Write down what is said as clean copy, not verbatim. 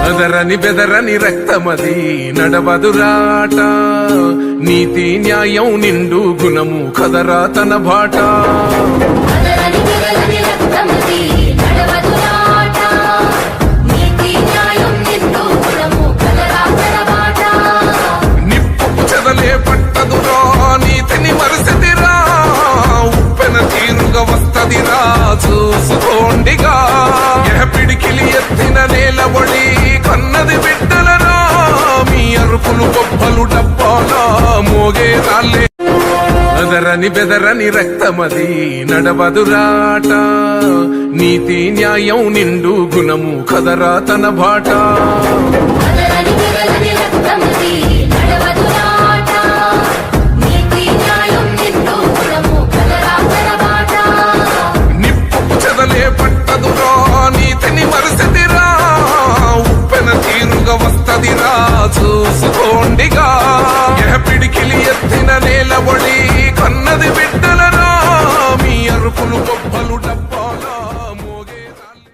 అదరని బెదరని రక్తమది నడవదురాట, నీతి న్యాయం నిండు గుణము కదరా తన బాట. నిప్పు చెదలే పట్టదురా నీతిని మరసదిరా, ఉప్పెన తీరుగా వస్తదిరా చూసుకోండిగా. పిడికిలి ఎత్తిన నేలబడి కన్నది బిడ్డలరా, మీ అరుపులు గొప్పలు డబ్బాలా మోగే రాలే. అదరని బెదరని రక్తమది నడవదురాట, నీతి న్యాయం నిండు గుణము కదరా తన బాట. నిప్పు చెదలే పట్టదురా నీతిని మరసదిరా, ఉప్పెన తీరుగా వస్తదిరా చూసుకోండిగా. పిడికిలి ఎత్తి